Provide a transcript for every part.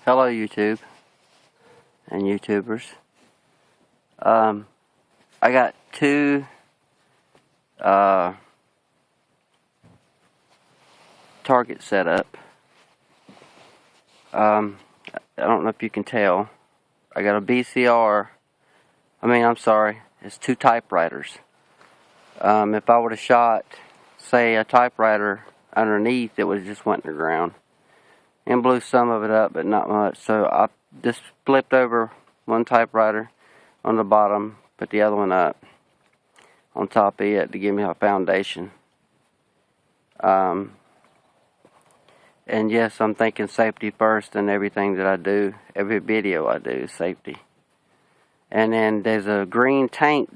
Hello YouTube and YouTubers. I got two targets set up. I don't know if you can tell. I got a BCR. It's two typewriters. If I would have shot, say, a typewriter underneath, it would have just went in the ground and blew some of it up, but not much. So I just flipped over one typewriter on the bottom, put the other one up on top of it to give me a foundation. And yes, I'm thinking safety first in everything that I do. Every video I do is safety. And then there's a green tank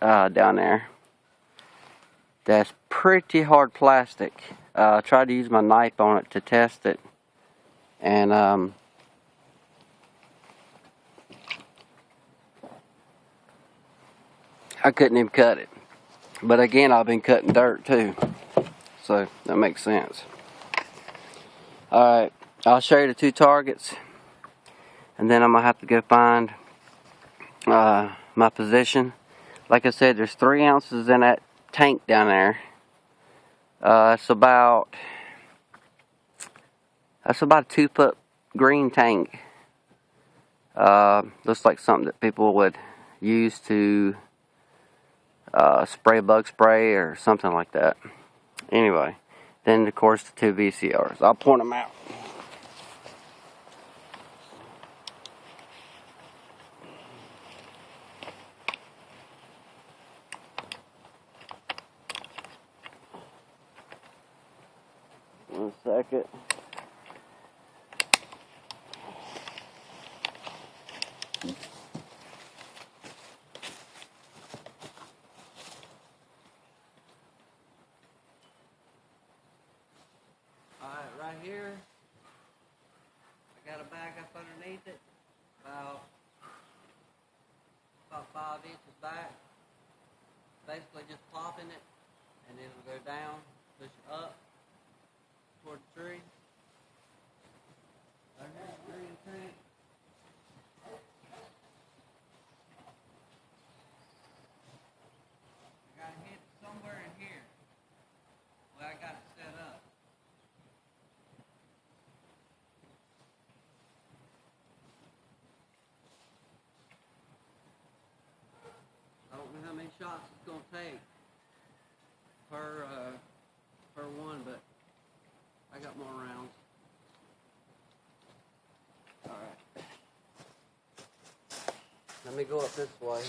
down there that's pretty hard plastic. I tried to use my knife on it to test it, and I couldn't even cut it. But again, I've been cutting dirt too, so that makes sense. Alright, I'll show you the two targets, and then I'm going to have to go find my position. Like I said, there's 3 ounces in that tank down there. It's about a 2-foot green tank. Looks like something that people would use to spray bug spray or something like that. Anyway, then of course the 2 VCRs. I'll point them out. One second. Alright, right here, I got a bag up underneath it, about 5 inches back. Basically just popping it, and then it'll go down, push it up toward the tree. Right here's the green tank. I gotta hit it somewhere in here, where I got it set up. I don't know how many shots it's gonna take per one, but I got more rounds. Alright. Let me go up this way.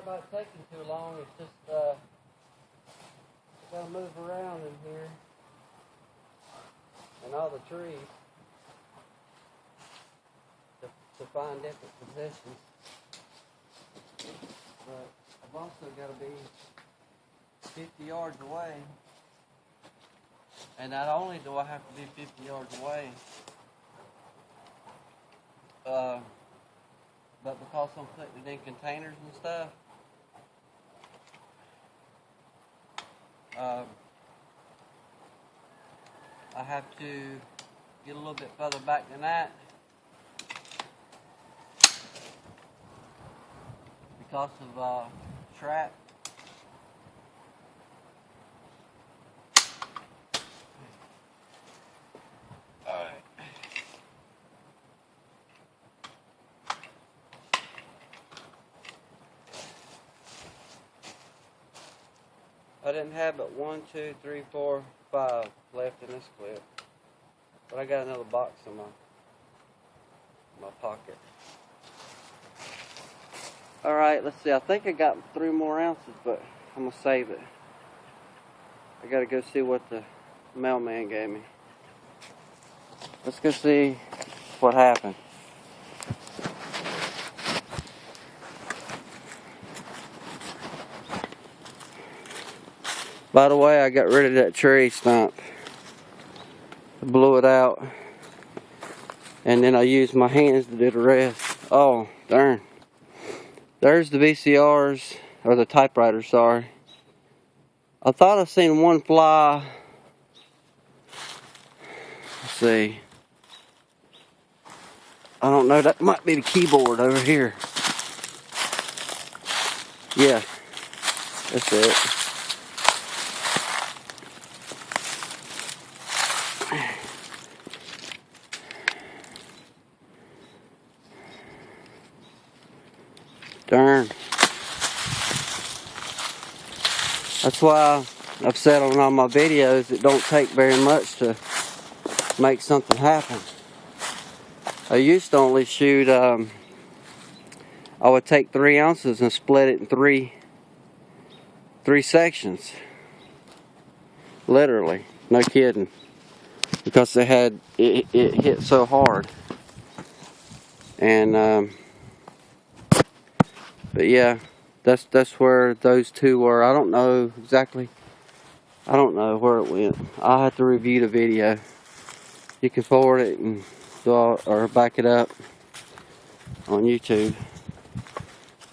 like taking too long. It's just gotta move around in here and all the trees to find different positions. But I've also got to be 50 yards away. And not only do I have to be 50 yards away, but because I'm putting it in containers and stuff, I have to get a little bit further back than that because of trap. I didn't have but 1, 2, 3, 4, 5 left in this clip, but I got another box in my pocket. All right, let's see. I think I got 3 more ounces, but I'm gonna save it. I gotta go see what the mailman gave me. Let's go see what happened. By the way, I got rid of that tree stump. I blew it out. And then I used my hands to do the rest. Oh, darn. There's the VCRs, or the typewriter, sorry. I thought I seen one fly. Let's see. I don't know, that might be the keyboard over here. Yeah, that's it. Darn. That's why I've said on all my videos it don't take very much to make something happen. I used to only shoot, I would take 3 ounces and split it in three sections. Literally, no kidding. Because it hit so hard. And but yeah, that's where those 2 were. I don't know exactly. I don't know where it went. I'll have to review the video. You can forward it and or back it up on YouTube.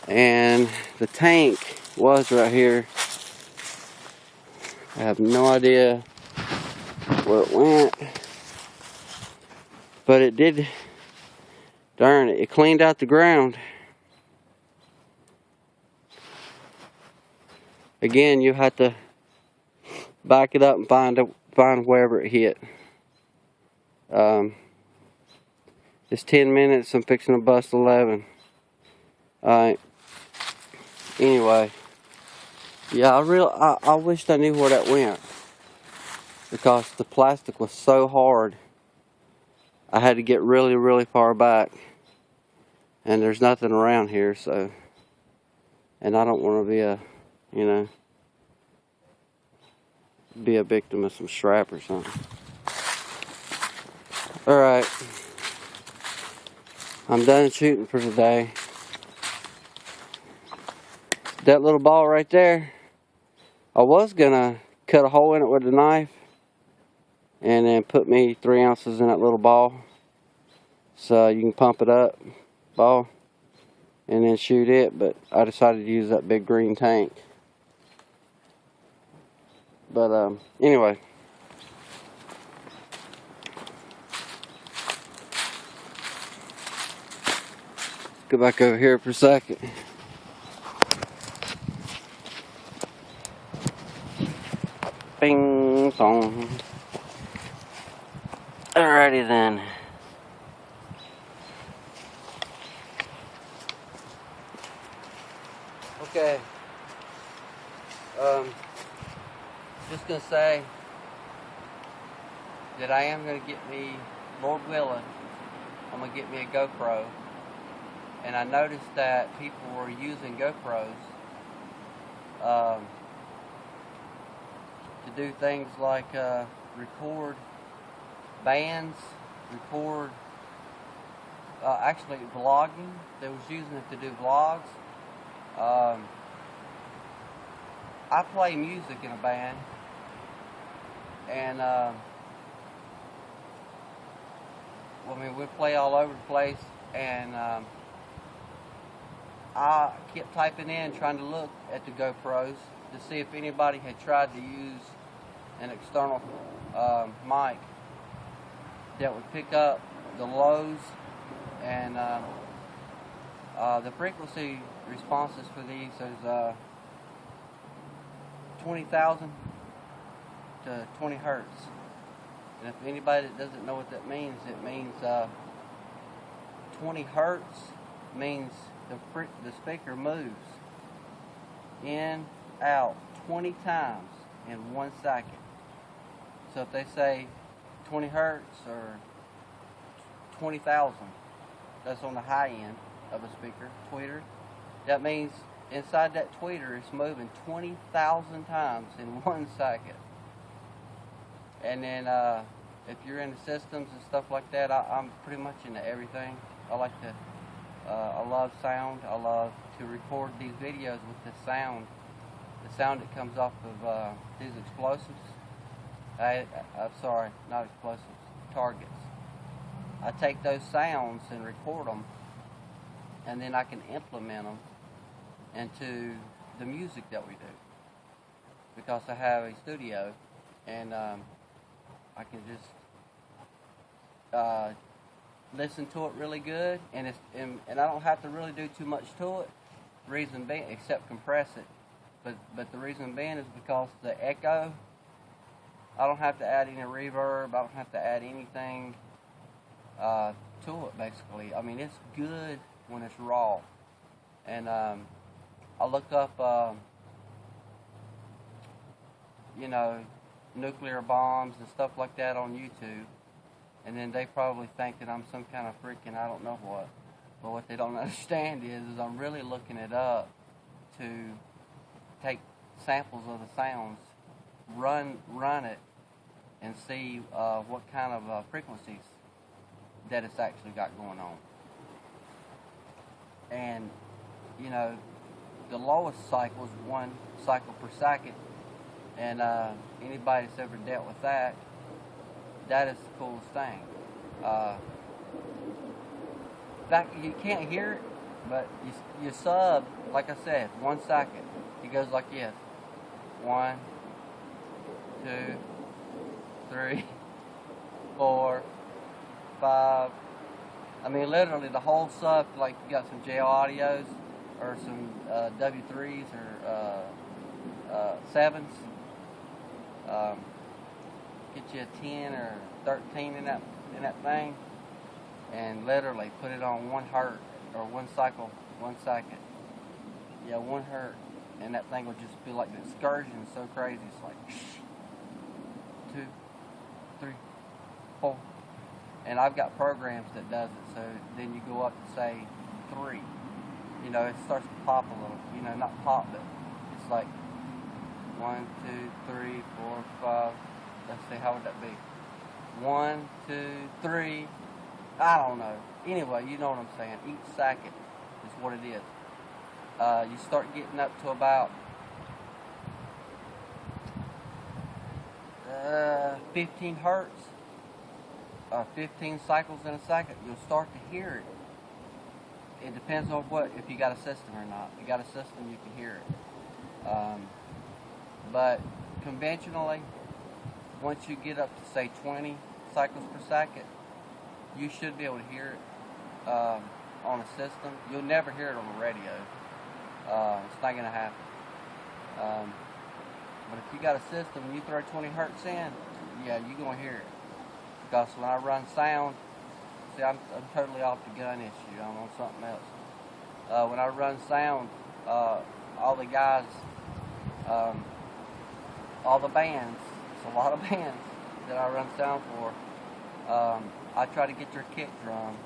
And the tank was right here. I have no idea where it went, but it did. Darn it! It cleaned out the ground. Again, you have to back it up and find wherever it hit. It's 10 minutes. I'm fixing to bust 11. Alright. Anyway. Yeah, I wished I knew where that went. Because the plastic was so hard. I had to get really, really far back. And there's nothing around here, so. And I don't want to be a, be a victim of some strap or something. Alright. I'm done shooting for today. That little ball right there, I was gonna cut a hole in it with a knife and then put me 3 ounces in that little ball so you can pump it up, ball, and then shoot it, but I decided to use that big green tank. But anyway. Go back over here for a second. Bing bong. Alrighty then. Okay. Just gonna say that I am gonna get me, Lord willing, I'm gonna get me a GoPro. And I noticed that people were using GoPros to do things like record bands, record actually vlogging. They was using it to do vlogs. I play music in a band, and I mean, we play all over the place, and I kept typing in, trying to look at the GoPros to see if anybody had tried to use an external mic that would pick up the lows and the frequency responses for these is 20,000 to 20 hertz. And if anybody that doesn't know what that means, it means 20 hertz means the speaker moves in, out 20 times in 1 second. So if they say 20 hertz or 20,000, that's on the high end of a speaker, tweeter. That means inside that tweeter it's moving 20,000 times in 1 second. And then if you're into systems and stuff like that, I'm pretty much into everything. I love sound. I love to record these videos with the sound that comes off of these explosives. I'm sorry, not explosives, targets. I take those sounds and record them, and then I can implement them into the music that we do, because I have a studio, and I can just listen to it really good, and I don't have to really do too much to it. Reason being, except compress it, but the reason being is because the echo, I don't have to add any reverb. I don't have to add anything to it. Basically, I mean, it's good when it's raw. And I looked up, you know, nuclear bombs and stuff like that on YouTube, and then they probably think that I'm some kind of freaking I don't know what. But what they don't understand is I'm really looking it up to take samples of the sounds, run it, and see what kind of frequencies that it's actually got going on. And you know, the lowest cycle is 1 cycle per second, and anybody that's ever dealt with that is the coolest thing. In fact, you can't hear it, but you sub, like I said, 1 second. It goes like this: 1, 2, 3, 4, 5. I mean, literally the whole sub. Like you got some JL audios or some W3s or 7s. Get you a 10 or 13 in that thing, and literally put it on 1 hertz or 1 cycle, 1 second. Yeah, 1 hertz, and that thing will just feel like the excursion is so crazy. It's like 2, 3, 4. And I've got programs that does it. So then you go up to say 3. You know, it starts to pop a little. You know, not pop, but it's like 1, 2, 3, 4, 5. Let's see, how would that be? 1, 2, 3. I don't know. Anyway, you know what I'm saying. Each second is what it is. You start getting up to about 15 hertz. 15 cycles in a second, you'll start to hear it. It depends on if you got a system or not. If you got a system, you can hear it. But conventionally, once you get up to say 20 cycles per second, you should be able to hear it on a system. You'll never hear it on the radio. It's not going to happen. But if you got a system and you throw 20 hertz in, yeah, you're going to hear it. Because when I run sound, see, I'm totally off the gun issue. I'm on something else. When I run sound, all the guys, all the bands, it's a lot of bands that I run sound for, I try to get their kick drum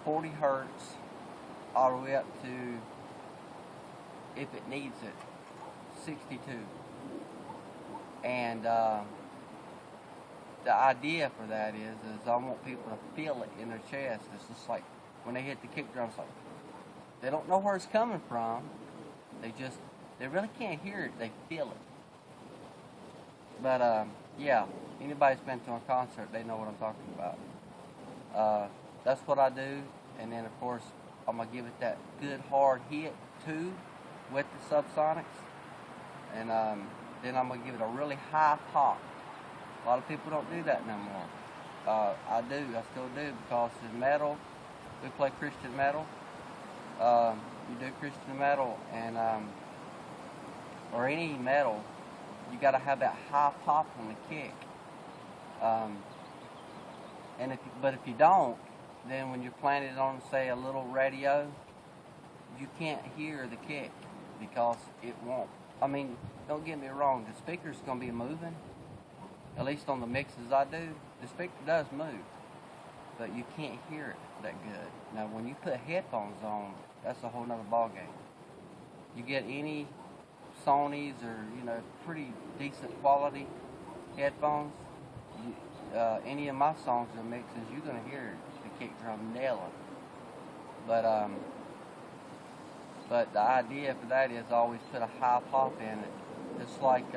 40 hertz all the way up to if it needs it. 62. And the idea for that is I want people to feel it in their chest. It's just like when they hit the kick drum, it's like they don't know where it's coming from. They really can't hear it. They feel it. But yeah, anybody's been to a concert, they know what I'm talking about. That's what I do, and then of course I'm gonna give it that good hard hit too with the subsonics, and then I'm gonna give it a really high pop. A lot of people don't do that no more. I still do, because in metal, we play Christian metal. You do Christian metal, and or any metal, you got to have that high pop on the kick. But if you don't, then when you're playing it on, say, a little radio, you can't hear the kick because it won't. I mean, don't get me wrong, the speaker's going to be moving. At least on the mixes I do, the speaker does move, but you can't hear it that good. Now, when you put headphones on, that's a whole nother ballgame. You get any Sony's or, pretty decent quality headphones, any of my songs or mixes, you're going to hear the kick drum nailing. But the idea for that is always put a high pop in it. It's like,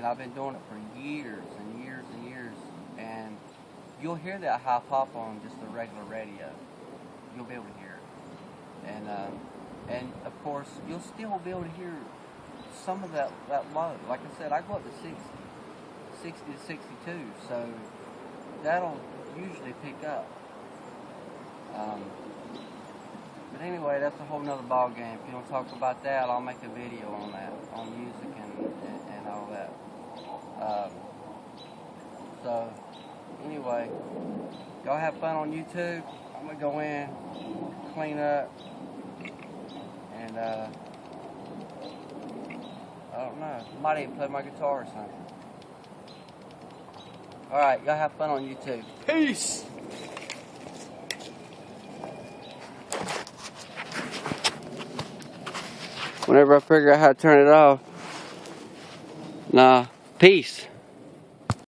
I've been doing it for years and years and years, and you'll hear that high pop on just a regular radio. You'll be able to hear it. And of course, you'll still be able to hear some of that low. Like I said, I go up to 60 to 62, so that'll usually pick up. But anyway, that's a whole nother ball game. If you don't talk about that, I'll make a video on that, on music and all that. So anyway, y'all have fun on YouTube. I'm gonna go in, clean up, and I don't know, might even play my guitar or something. Alright, y'all have fun on YouTube. Peace! Whenever I figure out how to turn it off. Nah, peace.